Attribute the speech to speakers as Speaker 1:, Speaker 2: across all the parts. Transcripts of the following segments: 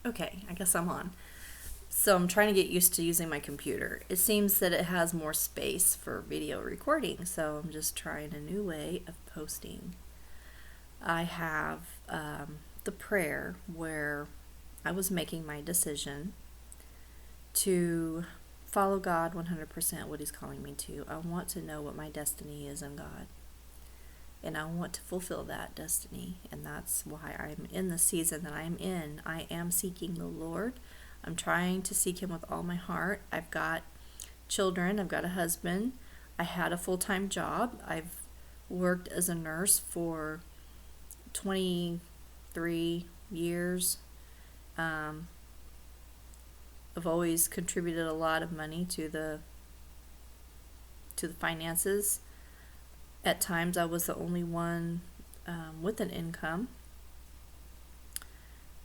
Speaker 1: Okay, I guess I'm on. So I'm trying to get used to using my computer. It seems that it has more space for video recording, so I'm just trying a new way of posting. I have the prayer where I was making my decision to follow God 100% what He's calling me to. I want to know what my destiny is in God. And I want to fulfill that destiny. And that's why I'm in the season that I'm in. I am seeking the Lord. I'm trying to seek Him with all my heart. I've got children. I've got a husband. I had a full-time job. I've worked as a nurse for 23 years. I've always contributed a lot of money to the finances. At times I was the only one with an income,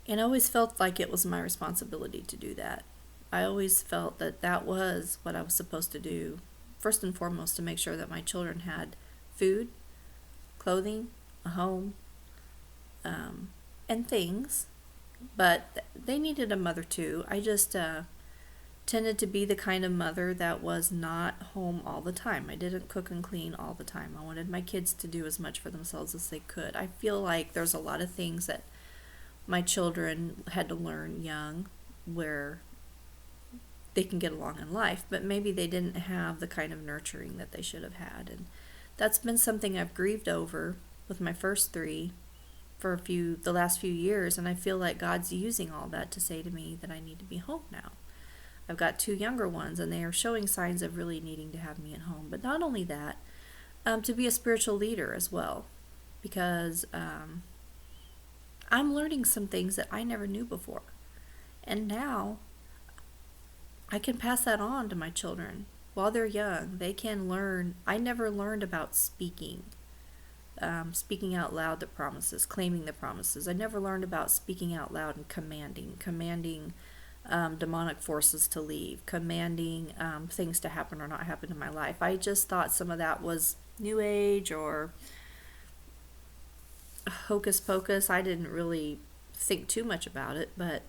Speaker 1: and I always felt like it was my responsibility to do that. I always felt that that was what I was supposed to do, first and foremost, to make sure that my children had food, clothing, a home, and things, but they needed a mother too. I just tended to be the kind of mother that was not home all the time. I didn't cook and clean all the time. I wanted my kids to do as much for themselves as they could. I feel like there's a lot of things that my children had to learn young where they can get along in life, but maybe they didn't have the kind of nurturing that they should have had. And that's been something I've grieved over with my first three for the last few years, and I feel like God's using all that to say to me that I need to be home now. I've got two younger ones, and they are showing signs of really needing to have me at home. But not only that, to be a spiritual leader as well, because I'm learning some things that I never knew before. And now I can pass that on to my children. While they're young, they can learn. I never learned about speaking out loud the promises, claiming the promises. I never learned about speaking out loud and commanding demonic forces to leave, commanding things to happen or not happen in my life. I just thought some of that was New Age or hocus pocus. I didn't really think too much about it, but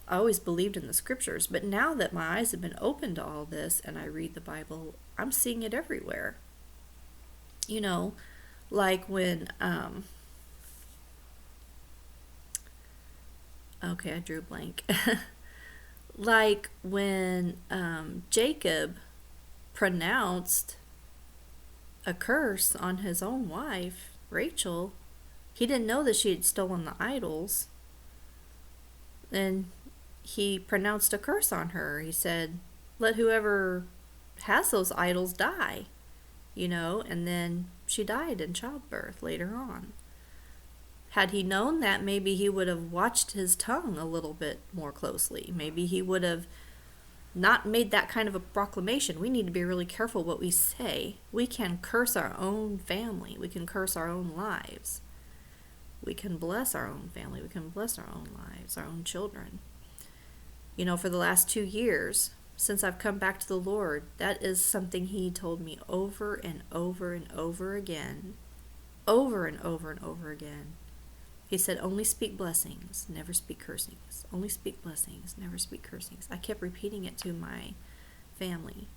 Speaker 1: I always believed in the scriptures. But now that my eyes have been opened to all this and I read the Bible, I'm seeing it everywhere. You know, like when okay, I drew a blank. Like when Jacob pronounced a curse on his own wife, Rachel, he didn't know that she had stolen the idols. And he pronounced a curse on her. He said, let whoever has those idols die, and then she died in childbirth later on. Had he known that, maybe he would have watched his tongue a little bit more closely. Maybe he would have not made that kind of a proclamation. We need to be really careful what we say. We can curse our own family. We can curse our own lives. We can bless our own family. We can bless our own lives, our own children. For the last 2 years, since I've come back to the Lord, that is something He told me over and over and over again. Over and over and over again. He said, only speak blessings, never speak cursings. Only speak blessings, never speak cursings. I kept repeating it to my family.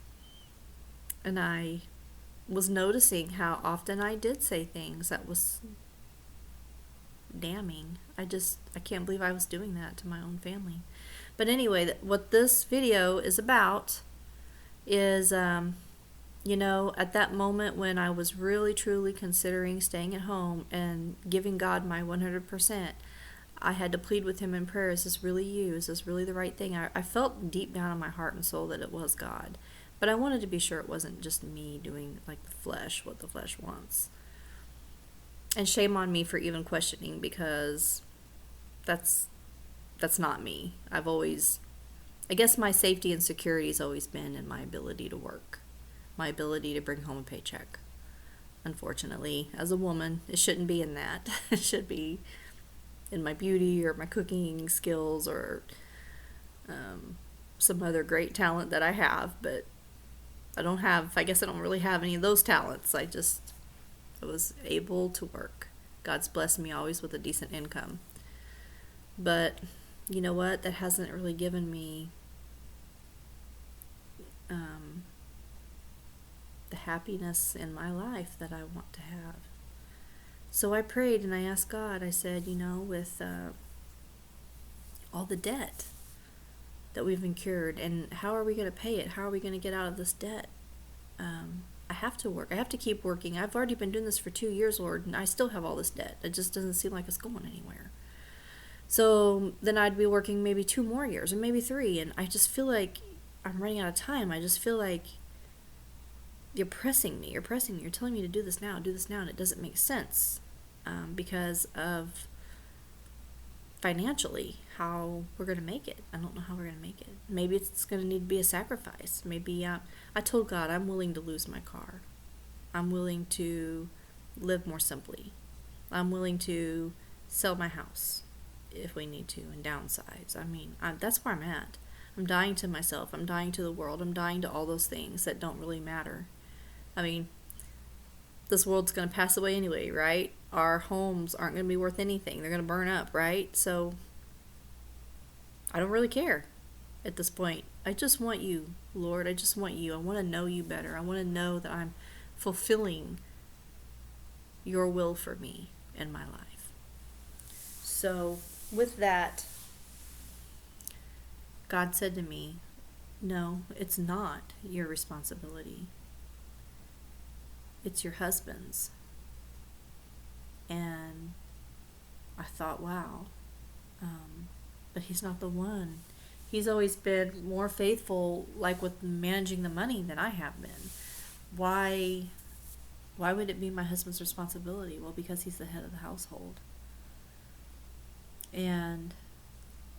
Speaker 1: And I was noticing how often I did say things that was damning. I can't believe I was doing that to my own family. But anyway, what this video is about is, at that moment when I was really truly considering staying at home and giving God my 100%, I had to plead with Him in prayer, is this really you? Is this really the right thing? I felt deep down in my heart and soul that it was God. But I wanted to be sure it wasn't just me doing like the flesh, what the flesh wants. And shame on me for even questioning, because that's not me. I guess my safety and security has always been in my ability to work. My ability to bring home a paycheck. Unfortunately, as a woman, it shouldn't be in that. It should be in my beauty or my cooking skills or some other great talent that I have, but I guess I don't really have any of those talents. I was able to work. God's blessed me always with a decent income. But you know what, that hasn't really given me the happiness in my life that I want to have. So I prayed and I asked God, I said, with all the debt that we've incurred, and how are we going to pay it? How are we going to get out of this debt? I have to work. I have to keep working. I've already been doing this for 2 years, Lord, and I still have all this debt. It just doesn't seem like it's going anywhere. So then I'd be working maybe 2 more years, or maybe 3, and I just feel like I'm running out of time. I just feel like you're pressing me. You're telling me to do this now, and it doesn't make sense because of financially how we're going to make it. I don't know how we're going to make it. Maybe it's going to need to be a sacrifice. Maybe I told God I'm willing to lose my car. I'm willing to live more simply. I'm willing to sell my house if we need to and downsize. I mean, that's where I'm at. I'm dying to myself. I'm dying to the world. I'm dying to all those things that don't really matter. I mean, this world's going to pass away anyway, right? Our homes aren't going to be worth anything. They're going to burn up, right? So I don't really care at this point. I just want you, Lord. I just want you. I want to know you better. I want to know that I'm fulfilling your will for me in my life. So with that, God said to me, no, it's not your responsibility. It's your husband's. And I thought, wow. But he's not the one. He's always been more faithful, like with managing the money, than I have been. Why would it be my husband's responsibility? Well, because he's the head of the household. And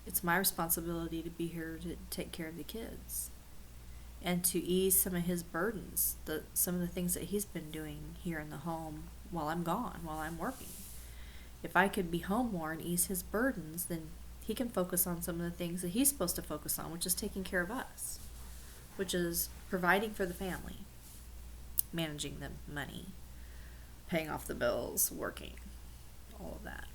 Speaker 1: it's my responsibility to be here to take care of the kids and to ease some of his burdens, some of the things that he's been doing here in the home while I'm gone, while I'm working. If I could be home more and ease his burdens, then he can focus on some of the things that he's supposed to focus on, which is taking care of us, which is providing for the family, managing the money, paying off the bills, working, all of that.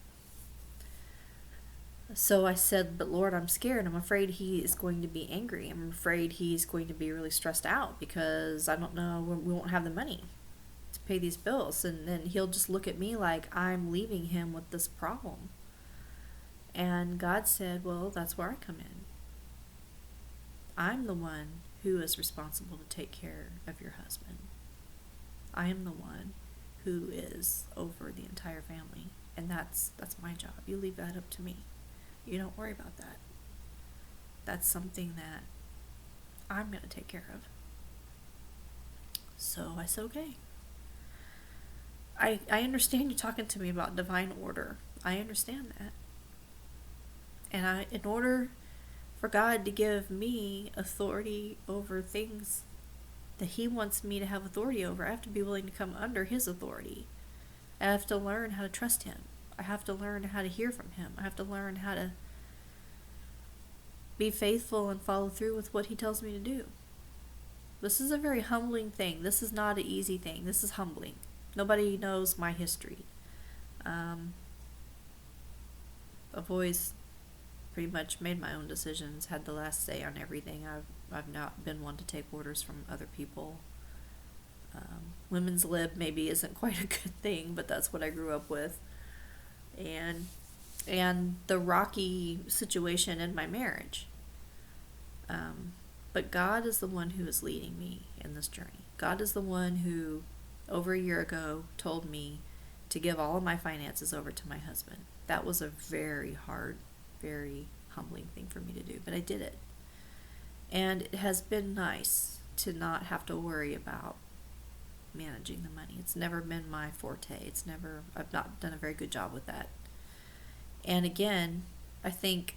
Speaker 1: So I said, but Lord, I'm scared. I'm afraid he is going to be angry. I'm afraid he's going to be really stressed out because I don't know, we won't have the money to pay these bills. And then he'll just look at me like I'm leaving him with this problem. And God said, well, that's where I come in. I'm the one who is responsible to take care of your husband. I am the one who is over the entire family. And that's my job. You leave that up to me. You don't worry about that. That's something that I'm going to take care of. So I said, okay. I understand you talking to me about divine order. I understand that. And in order for God to give me authority over things that he wants me to have authority over, I have to be willing to come under his authority. I have to learn how to trust him. I have to learn how to hear from him. I have to learn how to be faithful and follow through with what he tells me to do. This is a very humbling thing. This is not an easy thing. This is humbling. Nobody knows my history. I've always pretty much made my own decisions, had the last say on everything. I've not been one to take orders from other people. Women's lib maybe isn't quite a good thing, but that's what I grew up with. And the rocky situation in my marriage. But God is the one who is leading me in this journey. God is the one who, over a year ago, told me to give all of my finances over to my husband. That was a very hard, very humbling thing for me to do, but I did it. And it has been nice to not have to worry about managing the money. It's never been my forte. I've not done a very good job with that. And again, I think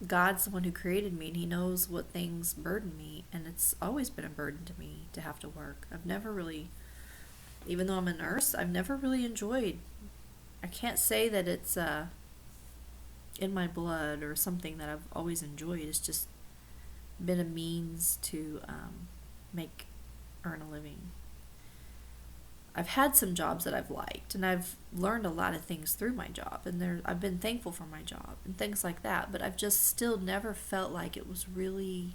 Speaker 1: God's the one who created me, and he knows what things burden me, and it's always been a burden to me to have to work. I've never really, even though I'm a nurse, I've never really enjoyed, I can't say that it's in my blood or something that I've always enjoyed. It's just been a means to earn a living. I've had some jobs that I've liked, and I've learned a lot of things through my job, and I've been thankful for my job and things like that, but I've just still never felt like it was really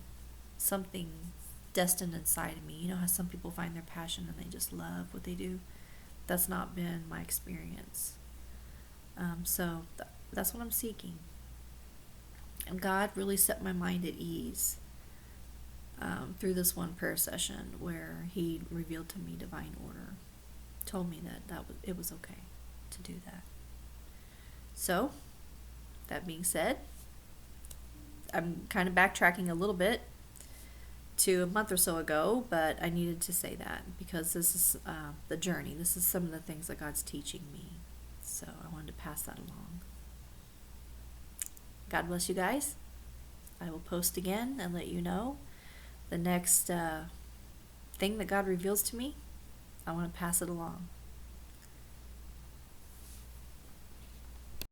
Speaker 1: something destined inside of me. You know how some people find their passion and they just love what they do? That's not been my experience. So that's what I'm seeking. And God really set my mind at ease through this one prayer session where He revealed to me divine order, told me that it was okay to do that. So, that being said, I'm kind of backtracking a little bit to a month or so ago, but I needed to say that because this is the journey. This is some of the things that God's teaching me. So I wanted to pass that along. God bless you guys. I will post again and let you know the next thing that God reveals to me. I want to pass it along.